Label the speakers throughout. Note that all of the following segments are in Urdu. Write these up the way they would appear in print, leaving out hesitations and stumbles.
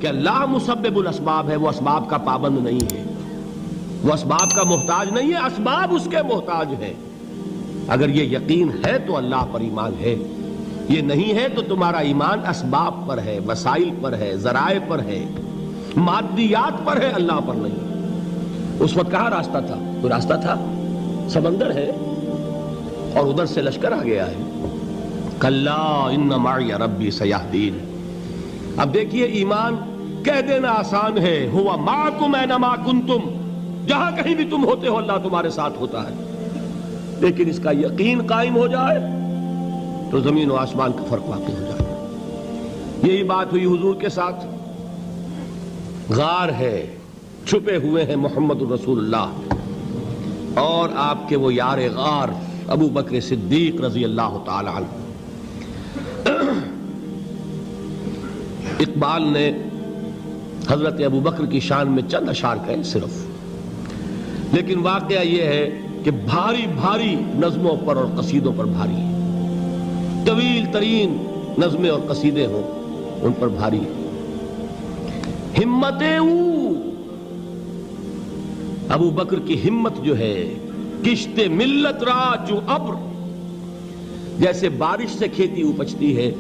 Speaker 1: کہ اللہ مسبب الاسباب ہے، وہ اسباب کا پابند نہیں ہے، وہ اسباب کا محتاج نہیں ہے، اسباب اس کے محتاج ہیں۔ اگر یہ یقین ہے تو اللہ پر ایمان ہے، یہ نہیں ہے تو تمہارا ایمان اسباب پر ہے، وسائل پر ہے، ذرائع پر ہے، مادیات پر ہے، اللہ پر نہیں۔ اس وقت کہاں راستہ تھا؟ کوئی راستہ تھا؟ سمندر ہے اور ادھر سے لشکر آ گیا ہے۔ کلا ان معی ربی سیہدین۔ اب دیکھیے ایمان کہہ دینا آسان ہے، ہوا معکم اینما کنتم، جہاں کہیں بھی تم ہوتے ہو اللہ تمہارے ساتھ ہوتا ہے، لیکن اس کا یقین قائم ہو جائے تو زمین و آسمان کا فرق واقع ہو جائے۔ یہی بات ہوئی حضور کے ساتھ۔ غار ہے، چھپے ہوئے ہیں محمد الرسول اللہ اور آپ کے وہ یار غار ابو بکر صدیق رضی اللہ تعالی عنہ۔ اقبال نے حضرت ابو بکر کی شان میں چند اشعار کہے صرف، لیکن واقعہ یہ ہے کہ بھاری بھاری نظموں پر اور قصیدوں پر بھاری ہے، طویل ترین نظمیں اور قصیدے ہوں ان پر بھاری ہے۔ ہمتیں ابو بکر کی ہمت جو ہے، کشت ملت را جو ابر، جیسے بارش سے کھیتی اپجتی ہے،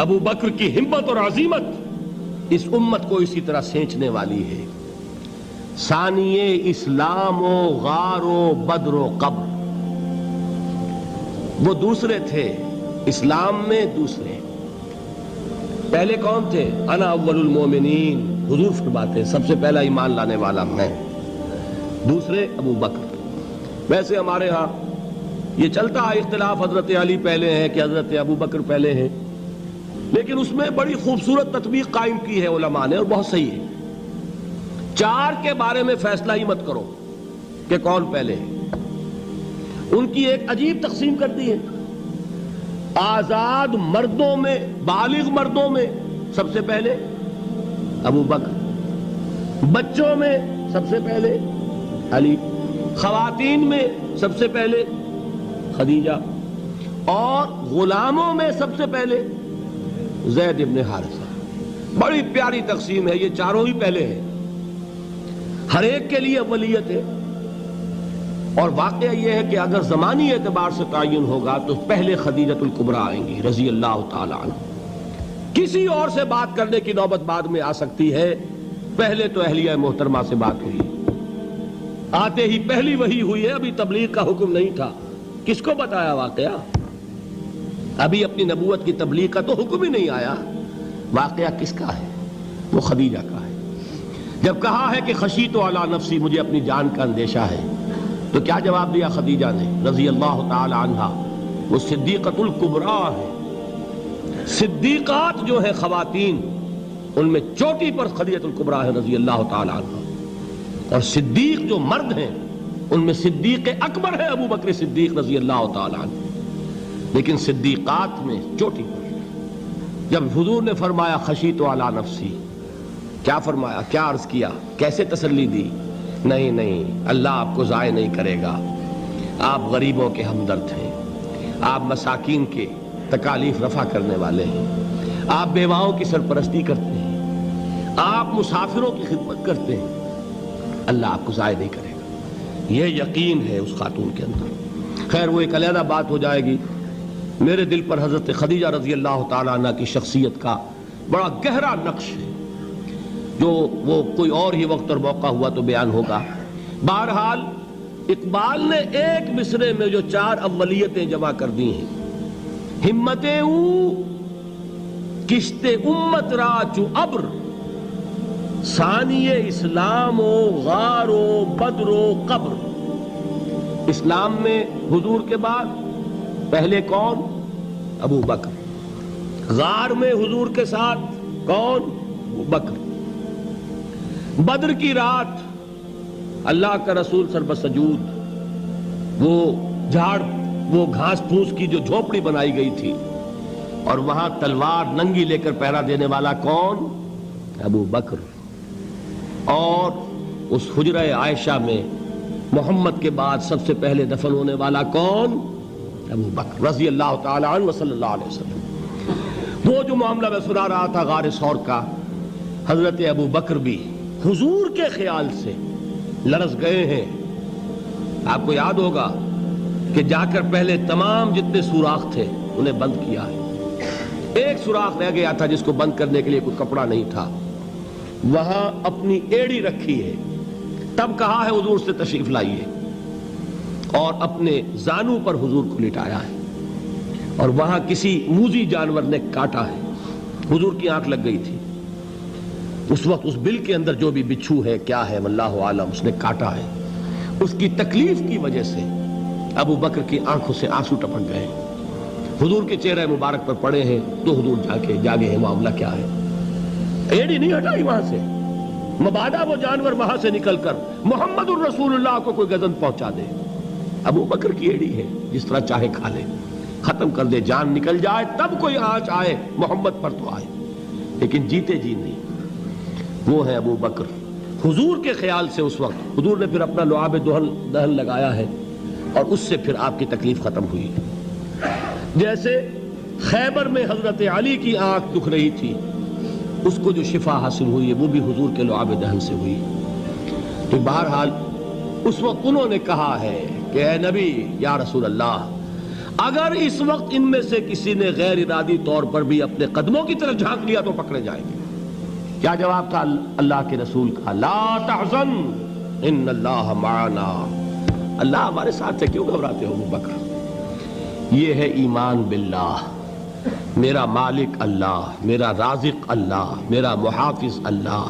Speaker 1: ابو بکر کی ہمت اور عزیمت اس امت کو اسی طرح سینچنے والی ہے۔ ثانیے اسلام و غار و بدر و قبر، وہ دوسرے تھے اسلام میں، دوسرے پہلے کون تھے؟ انا اول المومنین، حضور فرماتے ہیں سب سے پہلا ایمان لانے والا میں، دوسرے ابو بکر۔ ویسے ہمارے ہاں یہ چلتا ہے اختلاف، حضرت علی پہلے ہیں کہ حضرت ابو بکر پہلے ہیں، لیکن اس میں بڑی خوبصورت تطبیق قائم کی ہے علماء نے اور بہت صحیح ہے۔ چار کے بارے میں فیصلہ ہی مت کرو کہ کون پہلے ہے، ان کی ایک عجیب تقسیم کر دی ہے۔ آزاد مردوں میں، بالغ مردوں میں سب سے پہلے ابو بکر، بچوں میں سب سے پہلے علی، خواتین میں سب سے پہلے خدیجہ، اور غلاموں میں سب سے پہلے زید ابن حارثہ۔ بڑی پیاری تقسیم ہے، یہ چاروں ہی پہلے ہیں، ہر ایک کے لیے اولیت ہے۔ اور واقعہ یہ ہے کہ اگر زمانی اعتبار سے تعین ہوگا تو پہلے خدیجۃ الکبریٰ آئیں گی رضی اللہ تعالی عنہ۔ کسی اور سے بات کرنے کی نوبت بعد میں آ سکتی ہے، پہلے تو اہلیہ محترمہ سے بات ہوئی، آتے ہی پہلی وحی ہوئی ہے، ابھی تبلیغ کا حکم نہیں تھا۔ کس کو بتایا واقعہ؟ ابھی اپنی نبوت کی تبلیغ کا تو حکم ہی نہیں آیا۔ واقعہ کس کا ہے؟ وہ خدیجہ کا ہے۔ جب کہا ہے کہ خشیت علی نفسی، مجھے اپنی جان کا اندیشہ ہے، تو کیا جواب دیا خدیجہ نے رضی اللہ تعالی عنہا؟ وہ صدیقۃ الکبریٰ ہے۔ صدیقات جو ہے خواتین، ان میں چوٹی پر خدیجۃ الکبریٰ ہے رضی اللہ تعالی عنہا، اور صدیق جو مرد ہیں ان میں صدیق اکبر ہے ابو بکر صدیق رضی اللہ تعالی عنہ، لیکن صدیقات میں چوٹی پر۔ جب حضور نے فرمایا خشیت علی نفسی، کیا فرمایا؟ کیا عرض کیا؟ کیسے تسلی دی؟ نہیں نہیں، اللہ آپ کو ضائع نہیں کرے گا، آپ غریبوں کے ہمدرد ہیں، آپ مساکین کے تکالیف رفع کرنے والے ہیں، آپ بیواؤں کی سرپرستی کرتے ہیں، آپ مسافروں کی خدمت کرتے ہیں، اللہ آپ کو ضائع نہیں کرے گا۔ یہ یقین ہے اس خاتون کے اندر۔ خیر وہ ایک علیحدہ بات ہو جائے گی۔ میرے دل پر حضرت خدیجہ رضی اللہ تعالی عنہ کی شخصیت کا بڑا گہرا نقش ہے، جو وہ کوئی اور ہی وقت اور موقع ہوا تو بیان ہوگا۔ بہرحال اقبال نے ایک مصرے میں جو چار اولیتیں جمع کر دی ہیں، ہمتیں کشت امت را چو ابر، ثانی اسلام و غار و بدر و قبر۔ اسلام میں حضور کے بعد پہلے کون؟ ابو بکر۔ غار میں حضور کے ساتھ کون؟ ابو بکر۔ بدر کی رات اللہ کا رسول سربسجود، وہ جھاڑ، وہ گھاس پھوس کی جو جھوپڑی بنائی گئی تھی، اور وہاں تلوار ننگی لے کر پہرا دینے والا کون؟ ابو بکر۔ اور اس حجرہ عائشہ میں محمد کے بعد سب سے پہلے دفن ہونے والا کون؟ ابو بکر رضی اللہ تعالی عنہ وصلی اللہ علیہ وسلم۔ وہ جو معاملہ میں سنا رہا تھا غار ثور کا، حضرت ابو بکر بھی حضور کے خیال سے لرز گئے ہیں. آپ کو یاد ہوگا کہ جا کر پہلے تمام جتنے سوراخ تھے انہیں بند کیا ہے. ایک سوراخ رہ گیا تھا جس کو بند کرنے کے لیے کوئی کپڑا نہیں تھا. وہاں اپنی ایڑی رکھی ہے. تب کہا ہے حضور سے تشریف لائیے, اور اپنے زانو پر حضور کو لٹایا ہے. اور وہاں کسی موذی جانور نے کاٹا ہے. حضور کی آنکھ لگ گئی تھی. اس وقت اس بل کے اندر جو بھی بچھو ہے کیا ہے واللہ عالم, اس نے کاٹا ہے. اس کی تکلیف کی وجہ سے ابو بکر کی آنکھوں سے آنسو ٹپک گئے. حضور کے چہرے مبارک پر پڑے ہیں تو حضور جاگے ہیں. معاملہ کیا ہے؟ ایڑی نہیں ہٹائی وہاں سے. مبادا وہ جانور وہاں سے نکل کر محمد الرسول اللہ کو کوئی گزن پہنچا دے. ابو بکر کی ایڑی ہے, جس طرح چاہے کھا لے, ختم کر دے, جان نکل جائے تب کوئی آنچ آئے محمد پر تو آئے, لیکن جیتے جی نہیں. وہ ہے ابو بکر. حضور کے خیال سے اس وقت حضور نے پھر اپنا لعاب دہن لگایا ہے, اور اس سے پھر آپ کی تکلیف ختم ہوئی. جیسے خیبر میں حضرت علی کی آنکھ دکھ رہی تھی, اس کو جو شفا حاصل ہوئی ہے وہ بھی حضور کے لعاب دہن سے ہوئی. تو بہرحال اس وقت انہوں نے کہا ہے کہ اے نبی یا رسول اللہ, اگر اس وقت ان میں سے کسی نے غیر ارادی طور پر بھی اپنے قدموں کی طرف جھانک لیا تو پکڑے جائیں گے. کیا جواب تھا اللہ کے رسول کا؟ لا تحزن ان اللہ معنا. اللہ ہمارے ساتھ ہے, کیوں گھبراتے ہو ابو بکر؟ یہ ہے ایمان باللہ. میرا مالک اللہ, میرا رازق اللہ, میرا محافظ اللہ,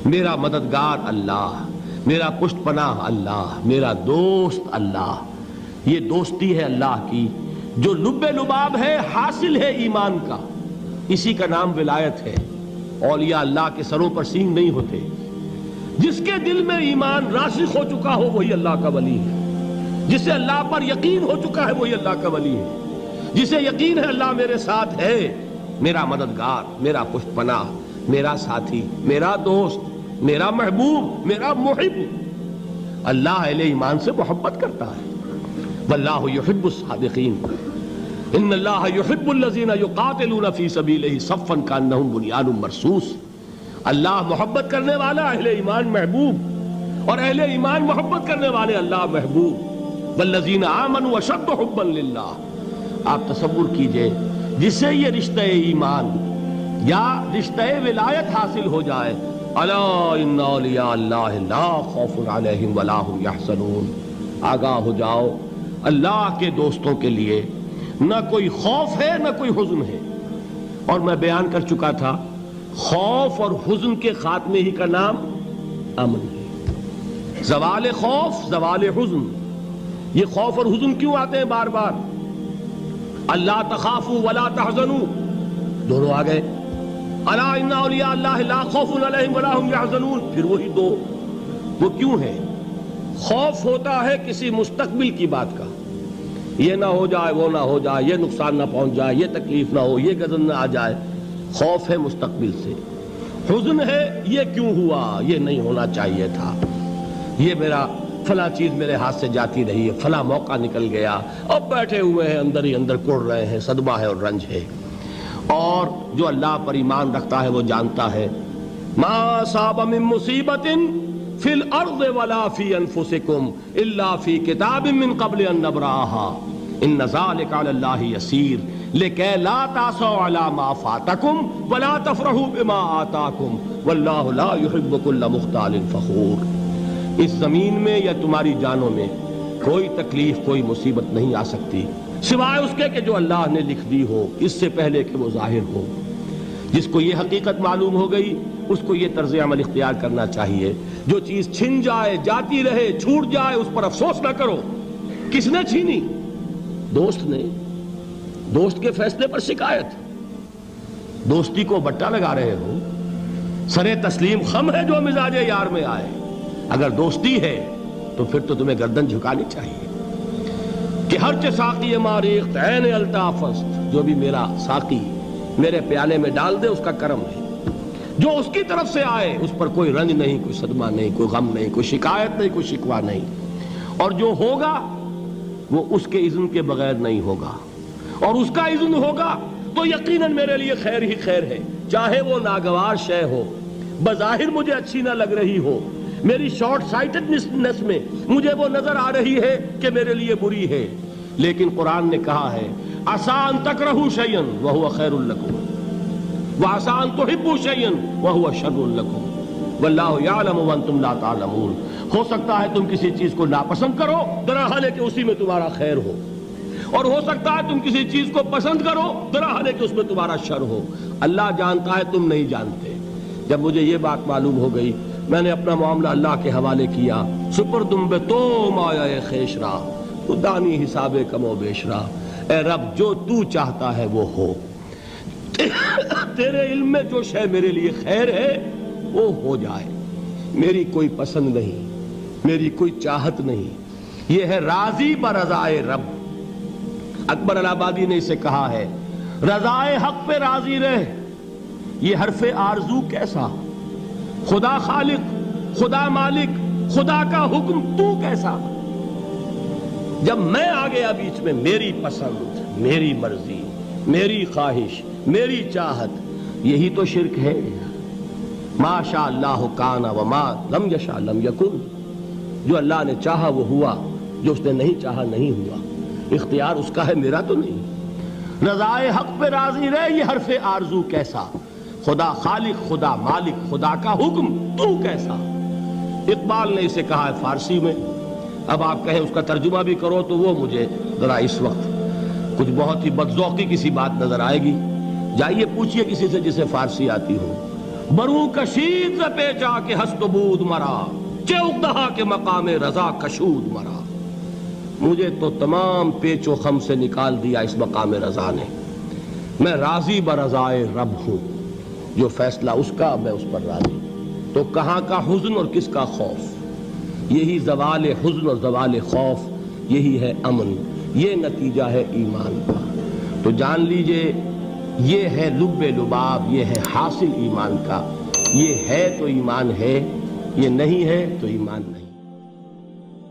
Speaker 1: میرا مددگار اللہ, میرا پشت پناہ اللہ, میرا دوست اللہ. یہ دوستی ہے اللہ کی جو لب لباب ہے, حاصل ہے ایمان کا. اسی کا نام ولایت ہے. اولیاء اللہ کے سروں پر سینگ نہیں ہوتے. جس کے دل میں ایمان راسخ ہو چکا ہو وہی اللہ کا ولی ہے. جسے اللہ پر یقین ہو چکا ہے وہی اللہ کا ولی ہے. جسے یقین ہے اللہ میرے ساتھ ہے, میرا مددگار, میرا پشت پناہ, میرا ساتھی, میرا دوست, میرا محبوب, میرا محب. اللہ اہل ایمان سے محبت کرتا ہے. واللہ یحب الصادقین. ان اللہ یحب الذین یقاتلون فی سبیلہ صفا کانہم بنیان مرصوص. اللہ محبت کرنے والا, اہل ایمان محبوب, اور اہل ایمان محبت کرنے والے اللہ محبوب. والذین آمنوا اشد حبا للہ. آپ تصور کیجئے جسے یہ رشتہ ایمان یا رشتہ ولایت حاصل ہو جائے, الا ان اولیاء اللہ لا خوف علیہم ولا هم یحزنون. آگاہ ہو جاؤ, اللہ کے دوستوں کے لیے نہ کوئی خوف ہے نہ کوئی حزن ہے. اور میں بیان کر چکا تھا, خوف اور حزن کے خاتمے ہی کا نام امن ہے. زوال خوف, زوال حزن. یہ خوف اور حزن کیوں آتے ہیں بار بار؟ اللہ تخافوا ولا تحزنوا, دونوں آ گئے. الا ان اولیاء اللہ لا خوف علیہم ولا هم یحزنون, پھر وہی دو. وہ کیوں ہے؟ خوف ہوتا ہے کسی مستقبل کی بات کا, یہ نہ ہو جائے, وہ نہ ہو جائے, یہ نقصان نہ پہنچ جائے, یہ تکلیف نہ ہو, یہ غضب نہ آ جائے. خوف ہے مستقبل سے. حزن ہے یہ کیوں ہوا, یہ نہیں ہونا چاہیے تھا, یہ میرا فلاں چیز میرے ہاتھ سے جاتی رہی ہے, فلاں موقع نکل گیا, اب بیٹھے ہوئے ہیں اندر ہی اندر کڑ رہے ہیں, صدمہ ہے اور رنج ہے. اور جو اللہ پر ایمان رکھتا ہے وہ جانتا ہے ما اصاب من مصیبت فی الارض ولا فی انفسکم الا فی کتاب من قبل ان نبرأها ان ذلک علی اللہ یسیر لکی لا تعصوا علی ما فاتکم ولا تفرحوا بما آتاکم واللہ لا یحب کل مختال فخور. اس زمین میں یا تمہاری جانوں میں کوئی تکلیف, کوئی مصیبت نہیں آ سکتی سوائے اس کے کہ جو اللہ نے لکھ دی ہو, اس سے پہلے کہ وہ ظاہر ہو. جس کو یہ حقیقت معلوم ہو گئی اس کو یہ طرز عمل اختیار کرنا چاہیے. جو چیز چھن جائے, جاتی رہے, چھوٹ جائے, اس پر افسوس نہ کرو. کس نے چھینی؟ دوست نے. دوست کے فیصلے پر شکایت. دوستی کو بٹا لگا رہے ہو, سرے تسلیم خم ہے جو مزاج یار میں آئے. اگر دوستی ہے تو پھر تو تمہیں گردن جھکانی چاہیے کہ ہر چہ ساقی ماریخت عین الطافست, جو بھی میرا ساقی میرے پیالے میں ڈال دے اس کا کرم ہے. جو اس کی طرف سے آئے اس پر کوئی رنج نہیں, کوئی صدمہ نہیں, کوئی غم نہیں, کوئی شکایت نہیں, کوئی شکوہ نہیں. اور جو ہوگا وہ اس کے اذن کے بغیر نہیں ہوگا, اور اس کا اذن ہوگا تو یقیناً میرے لیے خیر ہی خیر ہے, چاہے وہ ناگوار شے ہو, بظاہر مجھے اچھی نہ لگ رہی ہو، میری شارٹ سائٹڈنس میں مجھے وہ نظر آ رہی ہے کہ میرے لیے بری ہے، لیکن قرآن نے کہا ہے عسیٰ ان تکرہوا شیئا وہو خیر لکم وعسیٰ ان تحبوا شیئا وہو شر لکم واللہ یعلم وانتم لا تعلمون۔ ہو سکتا ہے تم کسی چیز کو ناپسند کرو درحال ہے کہ اسی میں تمہارا خیر ہو، اور ہو سکتا ہے تم کسی چیز کو پسند کرو درحال ہے کہ اس میں تمہارا شر ہو۔ اللہ جانتا ہے، تم نہیں جانتے۔ جب مجھے یہ بات معلوم ہو گئی، میں نے اپنا معاملہ اللہ کے حوالے کیا۔ سپردم بے تو مایا خیشرا تو دانی حساب کم و بیشرا، اے رب جو تو چاہتا ہے وہ ہو، تیرے علم میں جو شے میرے لیے خیر ہے وہ ہو جائے، میری کوئی پسند نہیں، میری کوئی چاہت نہیں، یہ ہے راضی برضائے رب۔ اکبر الہ آبادی نے اسے کہا ہے رضائے حق پہ راضی رہ، یہ حرف آرزو کیسا، خدا خالق، خدا مالک، خدا کا حکم تو کیسا۔ جب میں آ گیا بیچ میں، میری پسند، میری مرضی، میری خواہش، میری چاہت، یہی تو شرک ہے۔ ما شاء اللہ کان وما لم یشاء لم یکن، جو اللہ نے چاہا وہ ہوا، جو اس نے نہیں چاہا نہیں ہوا، اختیار اس کا ہے، میرا تو نہیں۔ رضائے حق پہ راضی رہ، یہ حرف آرزو کیسا، خدا خالق، خدا مالک، خدا کا حکم تو کیسا۔ اقبال نے اسے کہا ہے فارسی میں، اب آپ کہیں اس کا ترجمہ بھی کرو تو وہ مجھے ذرا اس وقت کچھ بہت ہی بدذوقی کسی بات نظر آئے گی۔ جائیے پوچھئے کسی سے جسے فارسی آتی ہو، بروں کشید ز پیچا کے ہست و بود مرا، چے اقدہا کے مقام رضا کشود مرا۔ مجھے تو تمام پیچ و خم سے نکال دیا اس مقام رضا نے، میں راضی برضائے رب ہوں، جو فیصلہ اس کا میں اس پر راضی۔ تو کہاں کا حزن اور کس کا خوف، یہی زوال حزن اور زوال خوف، یہی ہے امن، یہ نتیجہ ہے ایمان کا۔ تو جان لیجئے یہ ہے لب لباب، یہ ہے حاصل ایمان کا، یہ ہے تو ایمان ہے، یہ نہیں ہے تو ایمان نہیں۔